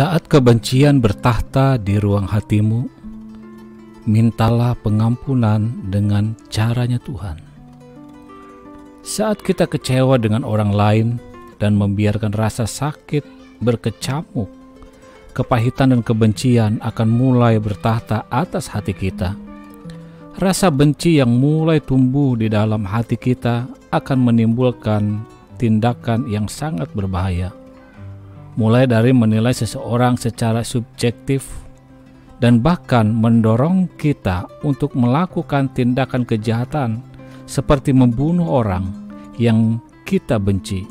Saat kebencian bertahta di ruang hatimu, mintalah pengampunan dengan caranya Tuhan. Saat kita kecewa dengan orang lain dan membiarkan rasa sakit berkecamuk, kepahitan dan kebencian akan mulai bertahta atas hati kita. Rasa benci yang mulai tumbuh di dalam hati kita akan menimbulkan tindakan yang sangat berbahaya. Mulai dari menilai seseorang secara subjektif dan bahkan mendorong kita untuk melakukan tindakan kejahatan seperti membunuh orang yang kita benci.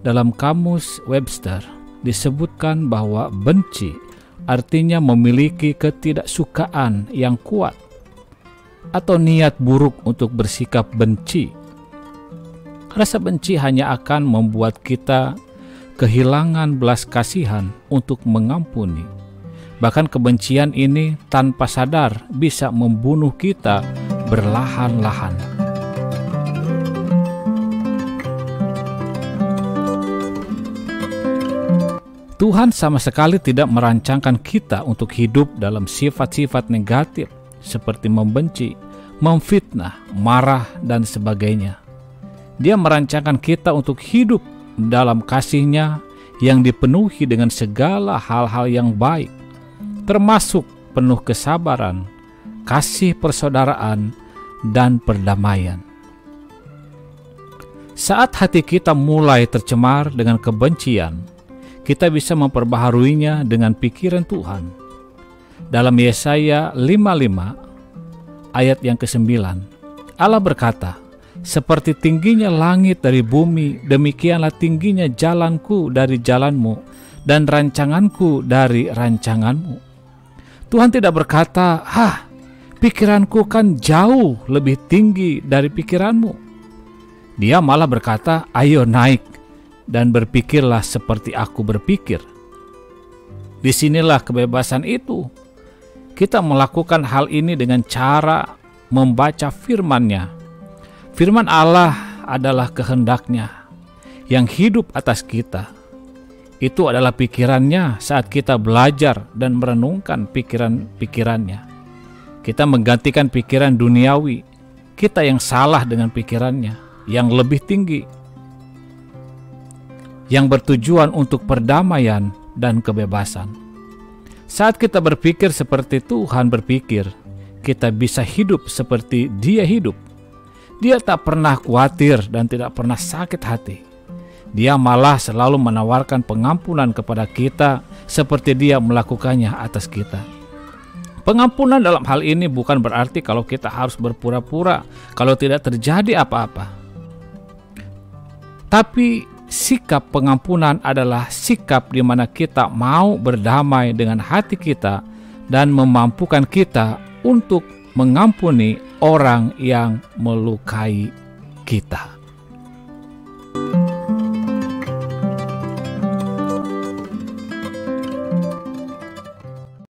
Dalam kamus Webster disebutkan bahwa benci artinya memiliki ketidaksukaan yang kuat atau niat buruk untuk bersikap benci. Rasa benci hanya akan membuat kita kehilangan belas kasihan untuk mengampuni. Bahkan kebencian ini tanpa sadar bisa membunuh kita berlahan-lahan. Tuhan sama sekali tidak merancangkan kita untuk hidup dalam sifat-sifat negatif seperti membenci, memfitnah, marah, dan sebagainya. Dia merancangkan kita untuk hidup dalam kasih-Nya yang dipenuhi dengan segala hal-hal yang baik, termasuk penuh kesabaran, kasih persaudaraan, dan perdamaian. Saat hati kita mulai tercemar dengan kebencian, kita bisa memperbaharuinya dengan pikiran Tuhan. Dalam Yesaya 55 ayat yang ke-9, Allah berkata, "Seperti tingginya langit dari bumi, demikianlah tingginya jalanku dari jalanmu, dan rancanganku dari rancanganmu." Tuhan tidak berkata, pikiranku kan jauh lebih tinggi dari pikiranmu. Dia malah berkata, ayo naik dan berpikirlah seperti aku berpikir. Disinilah kebebasan itu. Kita melakukan hal ini dengan cara membaca firman-Nya. Firman Allah adalah kehendak-Nya yang hidup atas kita. Itu adalah pikiran-Nya saat kita belajar dan merenungkan pikiran-pikiran-Nya. Kita menggantikan pikiran duniawi, kita yang salah dengan pikiran-Nya yang lebih tinggi, yang bertujuan untuk perdamaian dan kebebasan. Saat kita berpikir seperti Tuhan berpikir, kita bisa hidup seperti Dia hidup. Dia tak pernah khawatir dan tidak pernah sakit hati. Dia malah selalu menawarkan pengampunan kepada kita seperti Dia melakukannya atas kita. Pengampunan dalam hal ini bukan berarti kalau kita harus berpura-pura kalau tidak terjadi apa-apa. Tapi sikap pengampunan adalah sikap di mana kita mau berdamai dengan hati kita dan memampukan kita untuk mengampuni orang yang melukai kita.